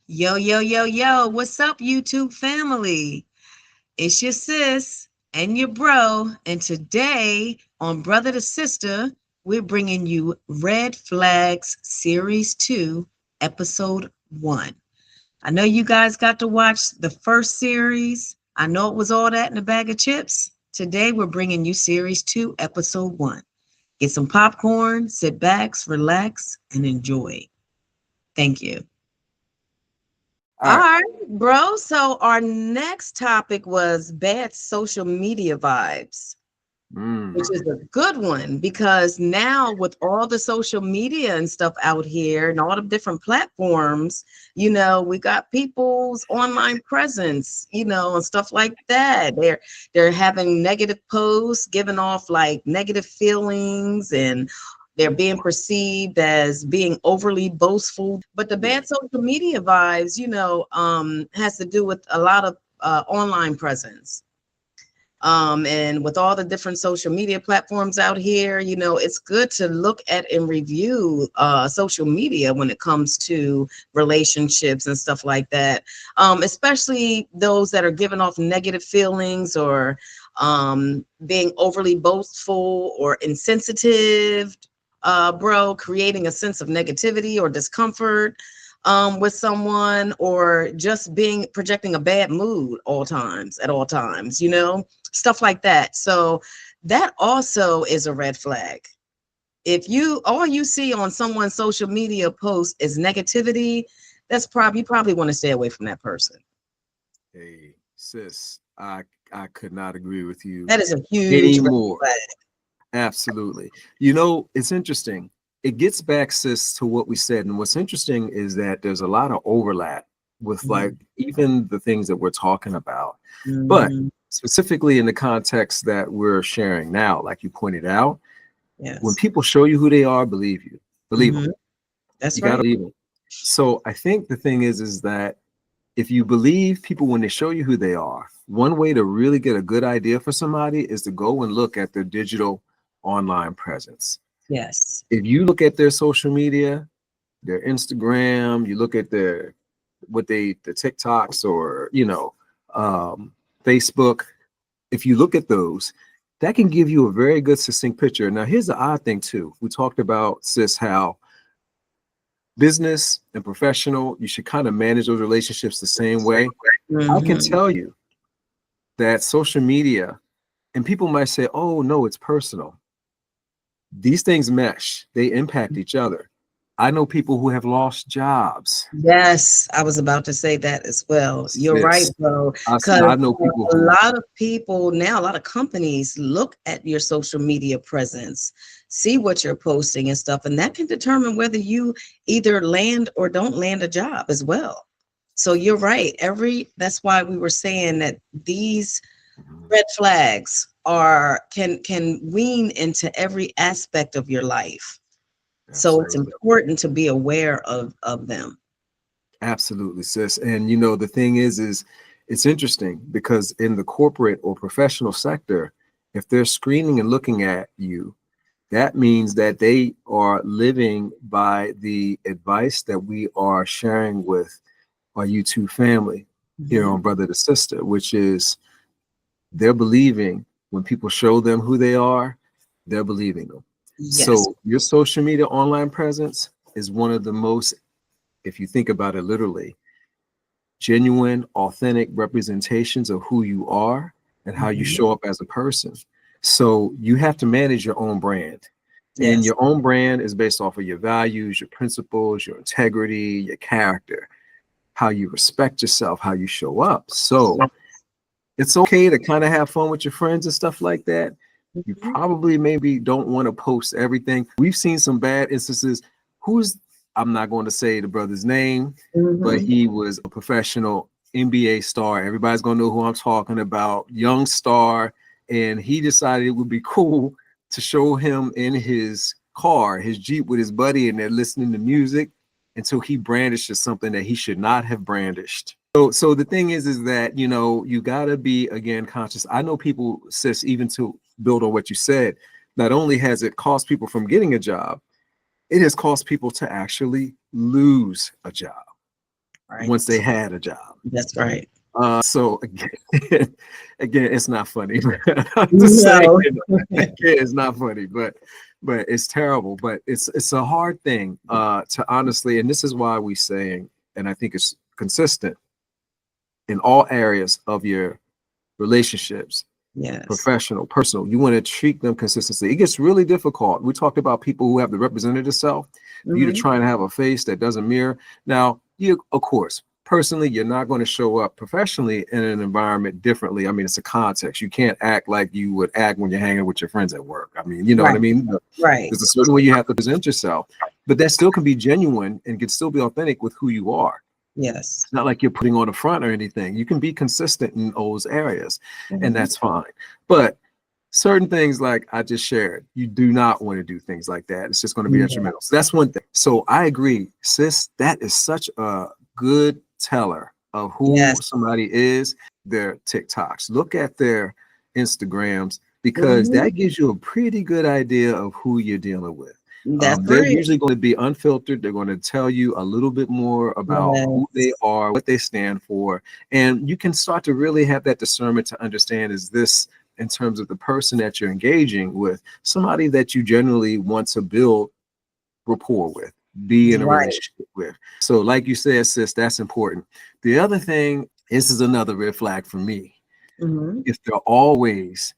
Yo, yo, yo, yo, what's up, YouTube family? It's your sis and your bro. And today on Brother to Sister, we're bringing you Red Flags Series 2, Episode 1. I know you guys got to watch the first series. I know it was all that in a bag of chips. Today, we're bringing you Series 2, Episode 1. Get some popcorn, sit back, relax, and enjoy. Thank you. All All right. right, bro. So our next topic was bad social media vibes, which Mm. is a good one because now with all the social media and stuff out here and all the different platforms, we got people's online presence, and stuff like that. They're having negative posts, giving off like negative feelings, and they're being perceived as being overly boastful. But the Yeah. bad social media vibes, has to do with a lot of online presence. And with all the different social media platforms out here, it's good to look at and review social media when it comes to relationships and stuff like that, especially those that are giving off negative feelings or being overly boastful or insensitive, bro, creating a sense of negativity or discomfort with someone, or just being projecting a bad mood at all times, stuff like that. So that also is a red flag. If all you see on someone's social media post is negativity, you probably want to stay away from that person. Hey, sis, I could not agree with you That is a huge red anymore. flag. Absolutely. It's interesting. It gets back, sis, to what we said. And what's interesting is that there's a lot of overlap with like even the things that we're talking about. But Mhm. specifically in the context that we're sharing now, like you pointed out, when Yes. people show you who they are, believe you. Believe them. Mhm. That's You got to right. believe them. So I think the thing is that if you believe people when they show you who they are, one way to really get a good idea for somebody is to go and look at their digital online presence. Yes. If you look at their social media, their Instagram, you look at the TikToks or Facebook, if you look at those, that can give you a very good succinct picture. Now, here's the odd thing too. We talked about, sis, how business and professional, you should kind of manage those relationships the same way. I can Mhm. tell you that social media, and people might say, oh, no, it's personal. These things mesh, they impact each other. I know people who have lost jobs. Yes, I was about to say that as well. You're right, Sis, bro. I Because know people a who, lot of people now, a lot of companies look at your social media presence, see what you're posting and stuff, and that can determine whether you either land or don't land a job as well. So you're right. That's why we were saying that these red flags can wean into every aspect of your life. So it's absolutely. important to be aware of them. Absolutely, sis. And the thing is it's interesting because in the corporate or professional sector, if they're screening and looking at you, that means that they are living by the advice that we are sharing with our YouTube family here Mhm. on Brother to Sister, which is they're believing when people show them who they are, they're believing them. Yes. So your social media online presence is one of the most, if you think about it literally, genuine, authentic representations of who you are and how you Mhm. show up as a person. So you have to manage your own brand. And Yes. your own brand is based off of your values, your principles, your integrity, your character, how you respect yourself, how you show up. So it's okay to kind of have fun with your friends and stuff like that. You Mhm. probably maybe don't want to post everything. We've seen some bad instances. Who's I'm not going to say the brother's name, but Mhm. he was a professional NBA star. Everybody's going to know who I'm talking about, young star. And he decided it would be cool to show him in his car, his Jeep with his buddy, and they're listening to music until he brandishes something that he should not have brandished. So the thing is that you gotta be again conscious. I know people, sis, even to build on what you said, not only has it cost people from getting a job, it has caused people to actually lose a job. Right. once they had a job. That's right. So again, again, it's not funny. I'm just saying, No. again, it's not funny, but it's terrible. But it's a hard thing to honestly, and this is why we saying, and I think it's consistent in all areas of your relationships, Yes. professional, personal. You want to treat them consistently. It gets really difficult. We talked about people who have the representative self. For you to Mm-hmm. try and have a face that doesn't mirror. Now, you, of course, personally, you're not going to show up professionally in an environment differently. I mean, it's a context. You can't act like you would act when you're hanging with your friends at work. I mean, you know what I Right. mean? Right. There's a certain way you have to present yourself, but that still can be genuine and can still be authentic with who you are. Yes. It's not like you're putting on a front or anything. You can be consistent in those areas, and Mm-hmm. that's fine. But certain things like I just shared, you do not want to do things like that. It's just going to be Yeah. detrimental. So that's one thing. So I agree, sis, that is such a good teller of who Yes. somebody is, their TikToks. Look at their Instagrams, because Mm-hmm. that gives you a pretty good idea of who you're dealing with. That's They're right. usually going to be unfiltered. They're going to tell you a little bit more about who they Yes. are, what they stand for. And you can start to really have that discernment to understand, is this, in terms of the person that you're engaging with, somebody that you generally want to build rapport with, be in a Right. relationship with. So like you said, sis, that's important. The other thing, this is another red flag for me. Mm-hmm. If they're always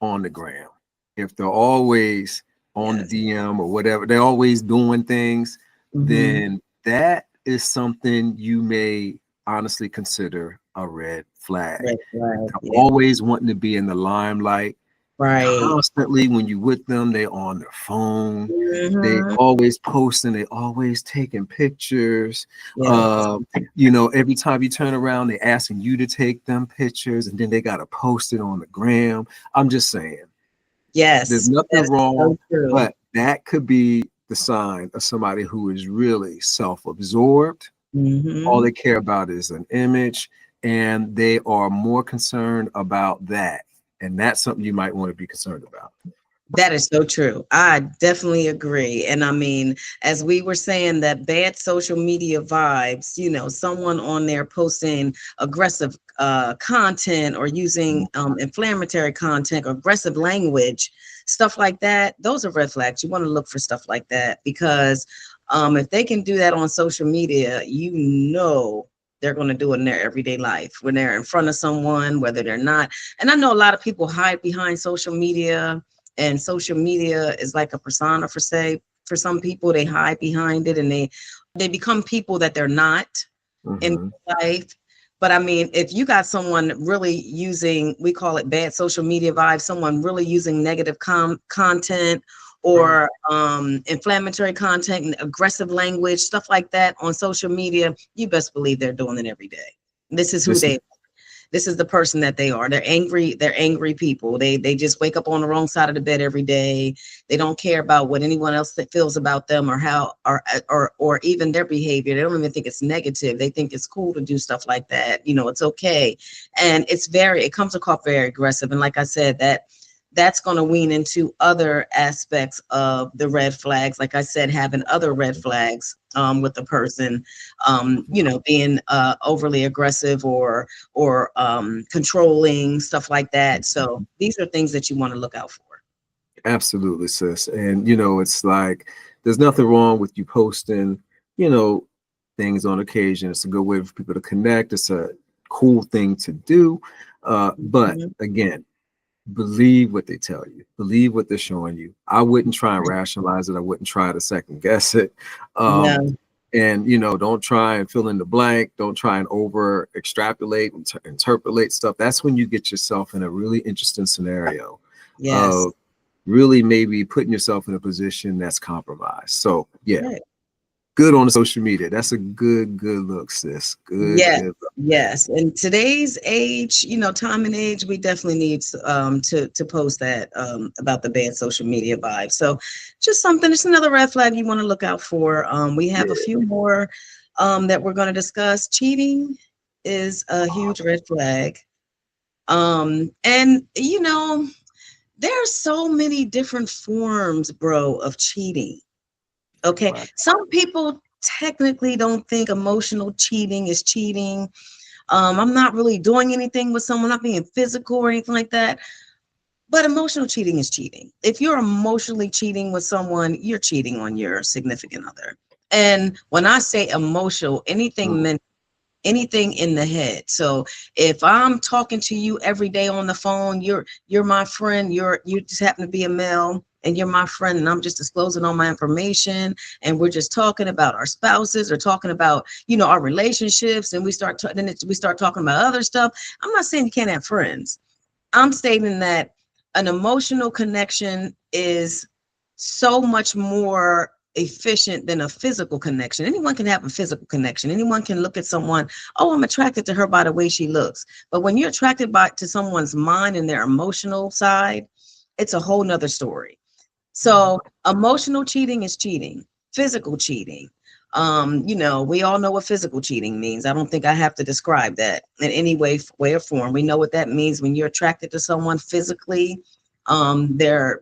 on the gram, if they're always on the Yes. DM or whatever, they're always doing things, Mm-hmm. then that is something you may honestly consider a red flag. Red flag. They're Yeah. always wanting to be in the limelight. Right. Constantly, when you with them, they on their phone. They Mm-hmm. always posting. They always taking pictures. Yes. Every time you turn around, they asking you to take them pictures, and then they gotta post it on the gram. I'm just saying, there's Yes. nothing That is wrong, so true. but that could be the sign of somebody who is really self-absorbed. All Mm-hmm. they care about is an image, and they are more concerned about that. And that's something you might want to be concerned about. That is so true. I definitely agree. And I mean, as we were saying, that bad social media vibes, someone on there posting aggressive content or using inflammatory content or aggressive language, stuff like that, those are red flags. You want to look for stuff like that, because if they can do that on social media, they're going to do it in their everyday life when they're in front of someone, whether they're not. And I know a lot of people hide behind social media. And social media is like a persona for some people. They hide behind it, and they become people that they're not in Mhm. life. But I mean, if you got someone really using, we call it bad social media vibes, someone really using negative content or inflammatory content and aggressive language, stuff like that on social media, you best believe they're doing it every day. This is who This is this is the person that they are. They're angry. They're angry people. They just wake up on the wrong side of the bed every day. They don't care about what anyone else that feels about them or how or even their behavior. They don't even think it's negative. They think it's cool to do stuff like that. It's okay. And it comes across very aggressive. And like I said, that's going to wean into other aspects of the red flags. Like I said, having other red flags with the person, being overly aggressive or controlling, stuff like that. So these are things that you want to look out for. absolutely, sis. And it's like there's nothing wrong with you posting, things on occasion. It's a good way for people to connect. It's a cool thing to do. But Mhm. again, believe what they tell you, believe what they're showing you. I wouldn't try and rationalize it. I wouldn't try to second guess it. um No. and don't try and fill in the blank. Don't try and over extrapolate and interpolate stuff. That's when you get yourself in a really interesting scenario Yes. of really maybe putting yourself in a position that's compromised. So yeah, Right. good on the social media. That's a good look, sis. Yes, Good look. yes. In today's age, time and age, we definitely need to post that about the bad social media vibe. So just something, it's another red flag you want to look out for. We have a few more that we're going to discuss. Cheating is a huge red flag. And there are so many different forms, bro, of cheating. Okay. Right. Some people technically don't think emotional cheating is cheating. I'm not really doing anything with someone, not being physical or anything like that. But emotional cheating is cheating. If you're emotionally cheating with someone, you're cheating on your significant other. And when I say emotional, anything meant anything in the head. So if I'm talking to you every day on the phone, you're my friend, you just happen to be a male and you're my friend, and I'm just disclosing all my information, and we're just talking about our spouses or talking about, our relationships, and we start talking about other stuff. I'm not saying you can't have friends. I'm stating that an emotional connection is so much more efficient than a physical connection. Anyone can have a physical connection. Anyone can look at someone, oh, I'm attracted to her by the way she looks. But when you're attracted to someone's mind and their emotional side, it's a whole nother story. So emotional cheating is cheating. Physical cheating, we all know what physical cheating means. I don't think I have to describe that in any way or form. We know what that means when you're attracted to someone physically, their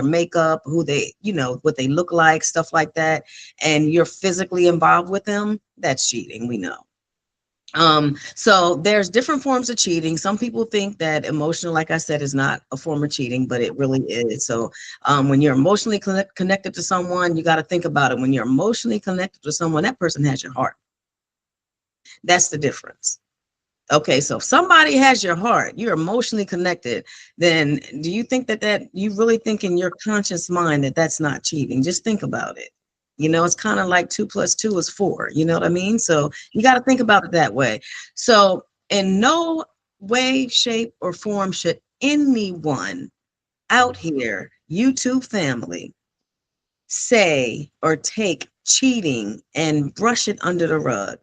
makeup, who they, what they look like, stuff like that, and you're physically involved with them. That's cheating, we know. So there's different forms of cheating. Some people think that emotional, like I said, is not a form of cheating, but it really is. So when you're emotionally connected to someone, you got to think about it. When you're emotionally connected to someone, that person has your heart. That's the difference. Okay, so if somebody has your heart, you're emotionally connected, then do you think that you really think in your conscious mind that that's not cheating? Just think about it. It's kind of like 2 + 2 is 4. You know what I mean? So you got to think about it that way. So in no way, shape, or form should anyone out here, YouTube family, say or take cheating and brush it under the rug.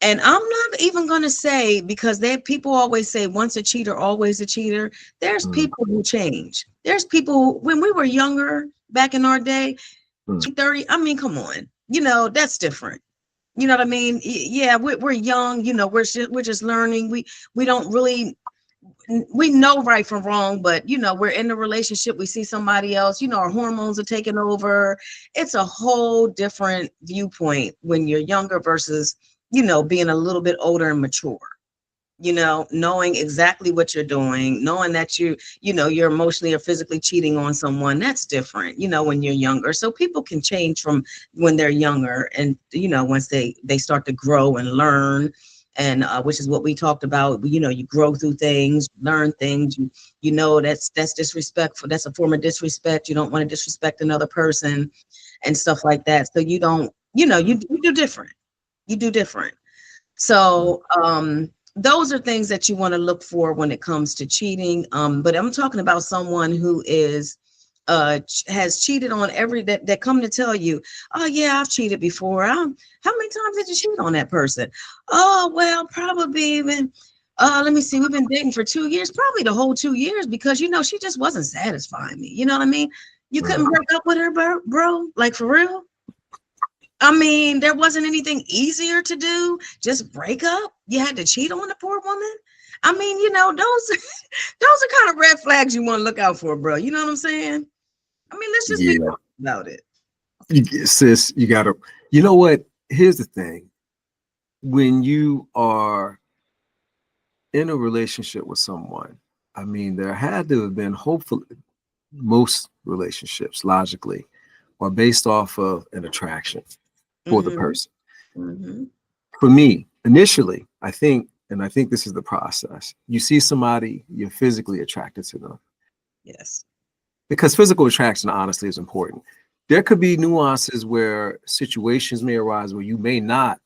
And I'm not even going to say, because people always say once a cheater, always a cheater. There's people who change. There's people, when we were younger, back in our day, 30, I mean, come on, that's different. You know what I mean? Yeah, we're young, we're just learning. We don't really, we know right from wrong, but we're in a relationship, we see somebody else, our hormones are taking over. It's a whole different viewpoint when you're younger versus being a little bit older and mature, knowing exactly what you're doing, knowing that you're emotionally or physically cheating on someone. That's different, when you're younger. So people can change from when they're younger, and once they start to grow and learn, and which is what we talked about. You grow through things, learn things. That's disrespectful. That's a form of disrespect. You don't want to disrespect another person and stuff like that. So you don't, you do different. You do different. So those are things that you want to look for when it comes to cheating. But I'm talking about someone who has cheated on that come to tell you, oh yeah, I've cheated before. How many times did you cheat on that person? Oh, well, probably even let me see, we've been dating for 2 years, probably the whole 2 years, because she just wasn't satisfying me. You know what I mean? You couldn't break up with her, bro, like for real. I mean, there wasn't anything easier to do. Just break up. You had to cheat on the poor woman. I mean, those those are kind of red flags you want to look out for, bro. You know what I'm saying? I mean, let's just be honest about it. Sis, you gotta, you know what? Here's the thing. When you are in a relationship with someone, I mean, there had to have been, hopefully, most relationships logically are based off of an attraction for the person. For me, initially, I think this is the process. You see somebody, you're physically attracted to them. Yes. Because physical attraction, honestly, is important. There could be nuances where situations may arise where you may not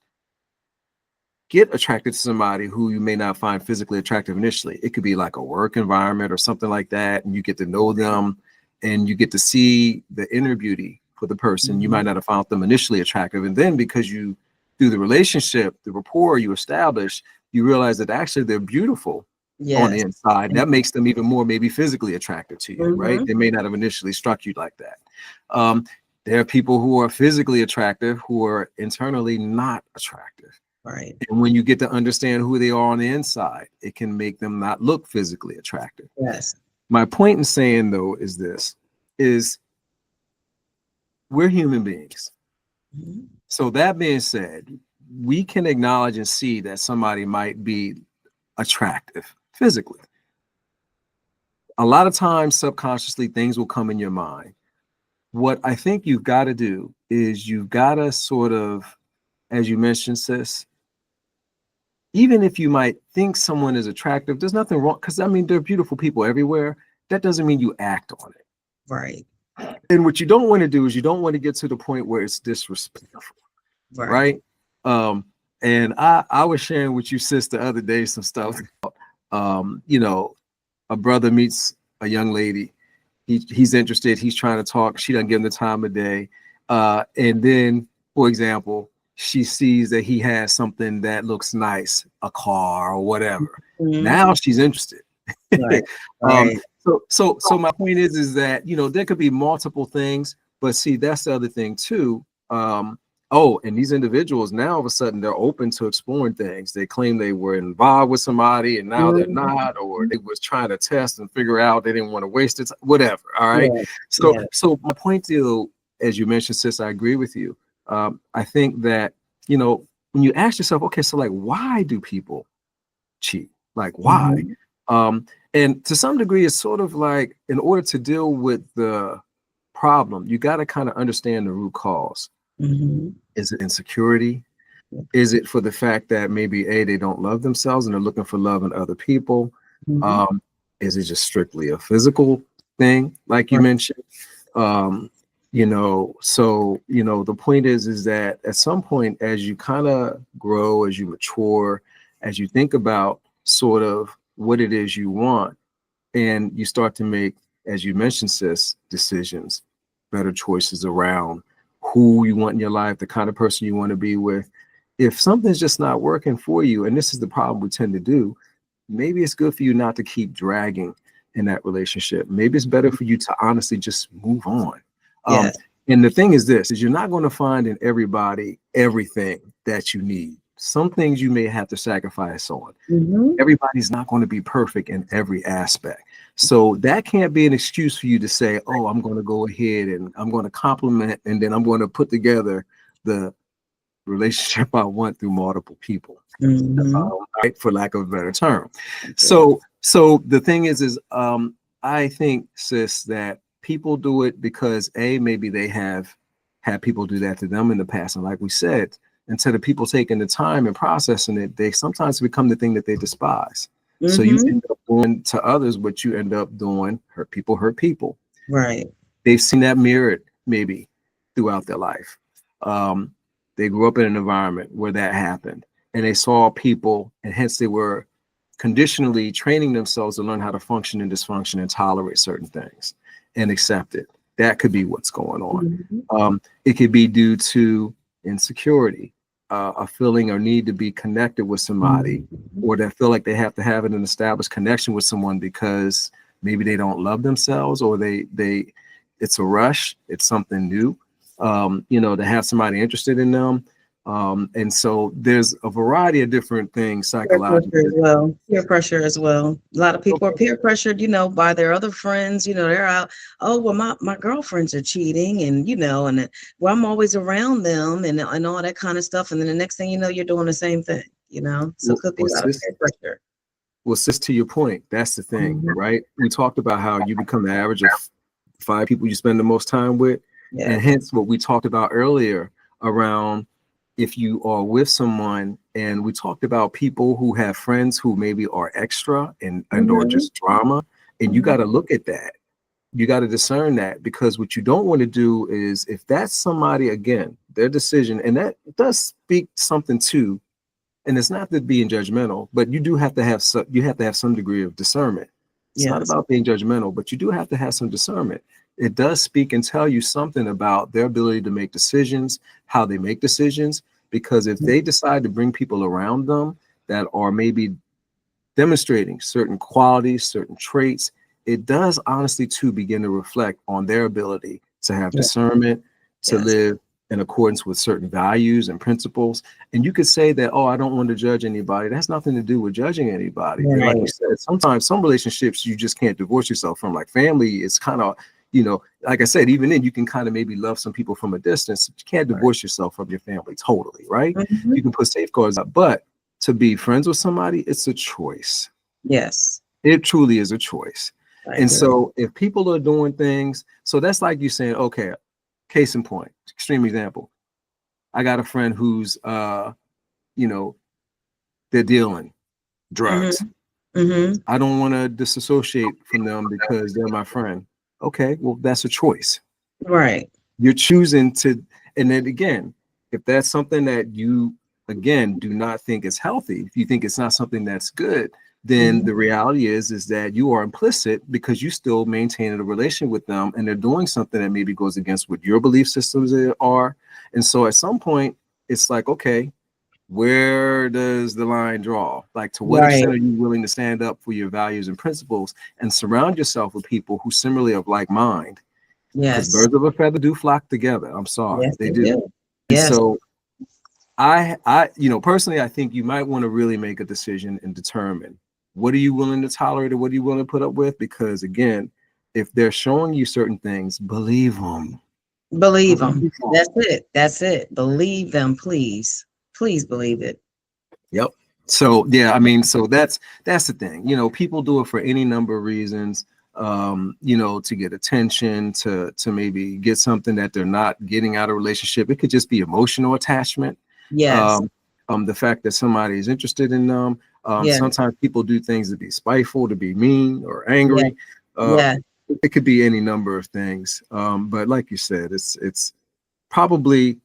get attracted to somebody who you may not find physically attractive initially. It could be like a work environment or something like that, and you get to know them and you get to see the inner beauty for the person. You might not have found them initially attractive, and then because you, through the relationship, the rapport you establish, you realize that actually they're beautiful on the inside. That makes them even more maybe physically attractive to you, right? They may not have initially struck you like that. There are people who are physically attractive who are internally not attractive. Right. And when you get to understand who they are on the inside, it can make them not look physically attractive. Yes. My point in saying, though, is we're human beings. So that being said, we can acknowledge and see that somebody might be attractive physically. A lot of times, subconsciously, things will come in your mind. What I think you've got to do is you've got to sort of, as you mentioned, sis, even if you might think someone is attractive, there's nothing wrong, because I mean, there are beautiful people everywhere. That doesn't mean you act on it. Right. And what you don't want to do is you don't want to get to the point where it's disrespectful. Right. And I was sharing with you, sis, the other day some stuff. You know, a brother meets a young lady. He's interested. He's trying to talk. She doesn't give him the time of day. And then, for example, she sees that he has something that looks nice, a car or whatever. Mm-hmm. Now she's interested. Right. Right. So my point is that, you know, there could be multiple things, but see, that's the other thing too. And these individuals now all of a sudden they're open to exploring things. They claim they were involved with somebody and now they're not, or they was trying to test and figure out they didn't want to waste it, whatever. All right. Yeah. So my point to, as you mentioned, sis, I agree with you. I think that, you know, when you ask yourself, okay, so like, why do people cheat? Like, why? And to some degree, it's sort of like, in order to deal with the problem, you got to kind of understand the root cause. Is it insecurity? Is it for the fact that maybe they don't love themselves and they're looking for love in other people? Is it just strictly a physical thing, like you mentioned? You know, so, you know, the point is that at some point, as you kind of grow, as you mature, as you think about sort of what it is you want, and you start to make, as you mentioned, sis, decisions, better choices around who you want in your life, the kind of person you want to be with. If something's just not working for you, and this is the problem we tend to do, maybe it's good for you not to keep dragging in that relationship. Maybe it's better for you to honestly just move on. And the thing is this, is you're not going to find in everybody everything that you need. Some things you may have to sacrifice on. Everybody's not going to be perfect in every aspect. So that can't be an excuse for you to say, oh, I'm going to go ahead and I'm going to compliment and then I'm going to put together the relationship I want through multiple people, right, for lack of a better term. So the thing is I think, sis, that people do it because maybe they have had people do that to them in the past. And like we said, instead of people taking the time and processing it, they sometimes become the thing that they despise. So you end up doing to others what you end up doing, hurt people. Right. They've seen that mirrored maybe throughout their life. They grew up in an environment where that happened and they saw people, and hence they were conditionally training themselves to learn how to function in dysfunction and tolerate certain things and accept it. That could be what's going on. It could be due to insecurity, a feeling or need to be connected with somebody, or that feel like they have to have an established connection with someone because maybe they don't love themselves, or it's a rush, it's something new, you know, to have somebody interested in them. And so there's a variety of different things psychologically. Peer pressure as well. A lot of people are peer pressured, you know, by their other friends. You know, they're out, oh, well, my girlfriends are cheating, and, you know, and well, I'm always around them and all that kind of stuff. And then the next thing you know, you're doing the same thing, you know, so it could be a lot of peer pressure. Well, sis, to your point, that's the thing, right? We talked about how you become the average of 5 people you spend the most time with. And hence what we talked about earlier around, if you are with someone, and we talked about people who have friends who maybe are extra and or just drama, and you got to look at that. You got to discern that, because what you don't want to do is, if that's somebody, again, their decision, and that does speak something to, and it's not that being judgmental, but you do have to have some degree of discernment. It's not about being judgmental, but you do have to have some discernment. It does speak and tell you something about their ability to make decisions, how they make decisions, because if they decide to bring people around them that are maybe demonstrating certain qualities, certain traits, it does honestly to begin to reflect on their ability to have discernment, to live in accordance with certain values and principles. And you could say that, oh, I don't want to judge anybody. That's nothing to do with judging anybody. And like you said, sometimes some relationships you just can't divorce yourself from, like family. It's kind of, you know, like I said, even then you can kind of maybe love some people from a distance. You can't divorce yourself from your family totally, right? Mhm. You can put safeguards up, but to be friends with somebody, it's a choice. Yes, It truly is a choice. I And agree. so if people are doing things, so that's like you saying, okay, case in point, extreme example. I got a friend who's you know, they're dealing drugs. Mhm. Mhm. I don't want to disassociate from them because they're my friend. Okay, well, that's a choice. Right. You're choosing to, and then again, if that's something that you, again, do not think is healthy, if you think it's not something that's good, then Mhm. the reality is that you are implicit because you still maintain a relation with them and they're doing something that maybe goes against what your belief systems are. And so at some point, it's like, okay, where does the line draw? Like, to what Right. extent are you willing to stand up for your values and principles and surround yourself with people who similarly of like mind? Because Yes. birds of a feather do flock together. I'm sorry, Yes, they they do. do. And Yes. so you know, personally, I think you might want to really make a decision and determine what are you willing to tolerate or what are you willing to put up with? Because again, if they're showing you certain things, believe them. Believe Believe them. them. That's it. That's it. Believe them, please. Please believe it. Yep. So yeah, I mean, so that's the thing. You know, people do it for any number of reasons. You know, to get attention, to maybe get something that they're not getting out of a relationship. It could just be emotional attachment. Yes. Um, the fact that somebody is interested in them. Yes. Sometimes people do things to be spiteful, to be mean or Yes. angry. Uh, Yes. it could be any number of things. But like you said, it's probably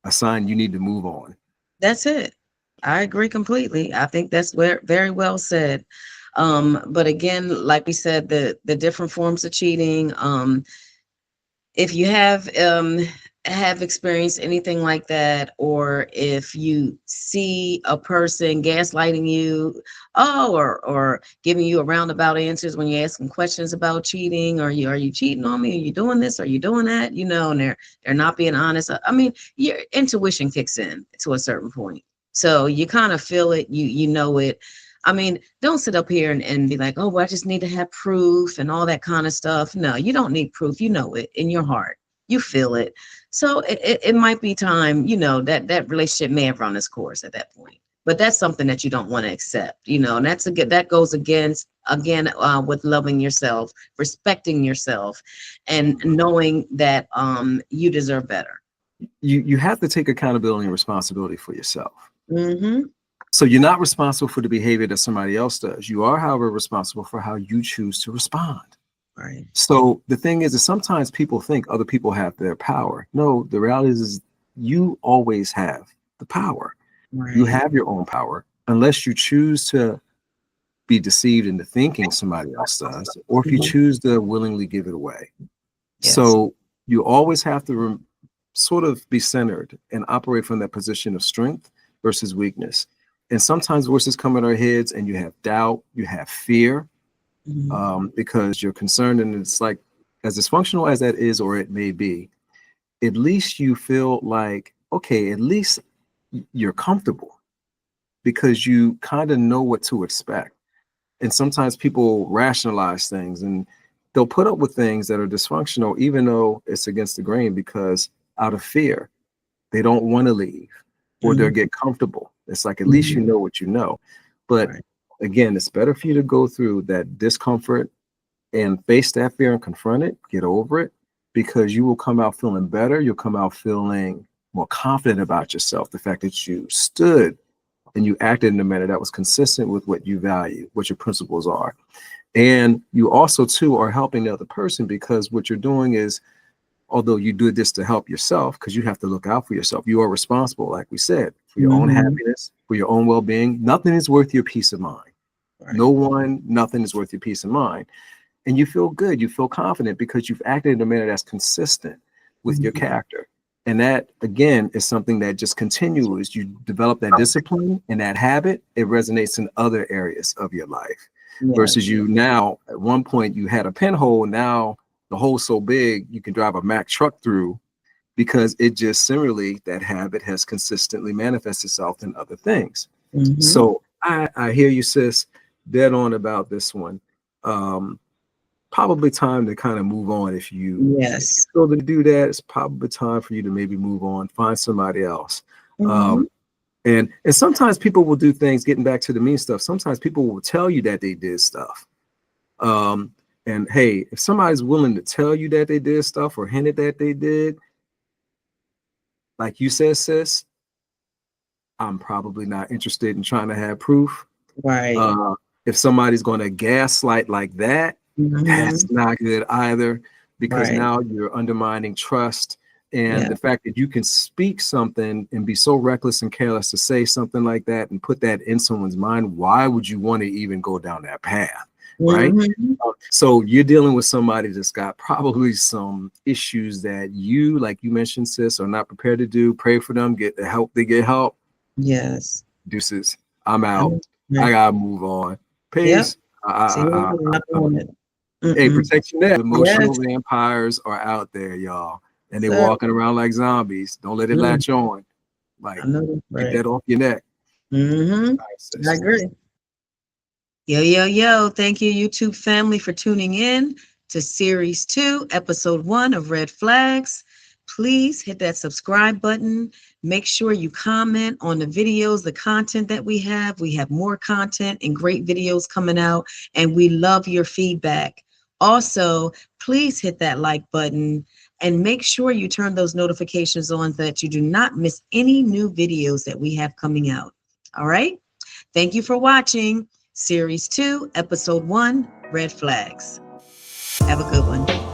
a sign you need to move on. That's it. I agree completely. I think that's very well said. But again, like we said, the different forms of cheating. If you have experienced anything like that, or if you see a person gaslighting you, or giving you a roundabout answers when you ask them questions about cheating, are you cheating on me, are you doing this, are you doing that, and they're not being honest. I mean, your intuition kicks in to a certain point, so you kind of feel it, you know it. I mean, don't sit up here and be like, oh, well, I just need to have proof and all that kind of stuff. No, you don't need proof. You know it in your heart. You feel it. So it might be time, that relationship may have run its course at that point. But that's something that you don't want to accept, and that goes against, again, with loving yourself, respecting yourself, and knowing that you deserve better. You have to take accountability and responsibility for yourself. Mm-hmm. So you're not responsible for the behavior that somebody else does. You are, however, responsible for how you choose to respond. Right. So the thing is that sometimes people think other people have their power. No, the reality is you always have the power. You Right. have your own power unless you choose to be deceived into thinking somebody else does, or if you Mhm. choose to willingly give it away. Yes. So you always have to sort of be centered and operate from that position of strength versus weakness. And sometimes voices come in our heads and you have doubt, you have fear, Mhm. because you're concerned. And it's like, as dysfunctional as that is, or it may be, at least you feel like, okay, at least you're comfortable because you kind of know what to expect. And sometimes people rationalize things and they'll put up with things that are dysfunctional, even though it's against the grain, because out of fear, they don't want to leave or they'll Mhm. get comfortable. It's like, at least you Mhm. know what you know. But Right. again, it's better for you to go through that discomfort and face that fear and confront it, get over it, because you will come out feeling better. You'll come out feeling more confident about yourself. The fact that you stood and you acted in a manner that was consistent with what you value, what your principles are. And you also, too, are helping the other person, because what you're doing is, although you do this to help yourself, because you have to look out for yourself, you are responsible, like we said, for your own Mhm. happiness, for your own well-being. Nothing is worth your peace of mind. Right. No one, nothing is worth your peace of mind. And you feel good, you feel confident because you've acted in a manner that's consistent with your Mhm. character. And that, again, is something that just continues. You develop that discipline and that habit, it resonates in other areas of your life. Versus Yes. you now, at one point, you had a pinhole, now the hole's so big, you can drive a Mack truck through, because it just similarly, that habit has consistently manifested itself in other things. Mhm. So I hear you, sis, dead on about this one. Um, probably time to kind of move on. If you Yes. feel to do that, it's probably time for you to maybe move on, find somebody else. Mhm. And sometimes people will do things, getting back to the mean stuff. Sometimes people will tell you that they did stuff. And hey, if somebody's willing to tell you that they did stuff or hinted that they did, like you said, sis, I'm probably not interested in trying to have proof. Right. If somebody's going to gaslight like that, that's Mhm. not good either, because Right. now you're undermining trust. And Yeah. the fact that you can speak something and be so reckless and careless to say something like that and put that in someone's mind, why would you want to even go down that path? Right. Mhm. So you're dealing with somebody that's got probably some issues that you, like you mentioned, sis, are not prepared to do. Pray for them, get the help, they get help. Yes. Deuces, I'm I out. know. I Right. gotta move on. Yep. Peace. See you later. Not doing it. Hey, Mm-mm. protect your neck. Emotional Yes, vampires are out there, y'all, and they sir. walking around like zombies. Don't let it latch on. I Like, know that's get right. that off your neck. Mm-hmm. All right, I sis. agree. Yo, yo, yo. Thank you, YouTube family, for tuning in to Series 2, Episode 1 of Red Flags. Please hit that subscribe button. Make sure you comment on the videos, the content that we have. We have more content and great videos coming out, and we love your feedback. Also, please hit that like button and make sure you turn those notifications on so that you do not miss any new videos that we have coming out. All right? Thank you for watching Series 2, Episode 1, Red Flags. Have a good one.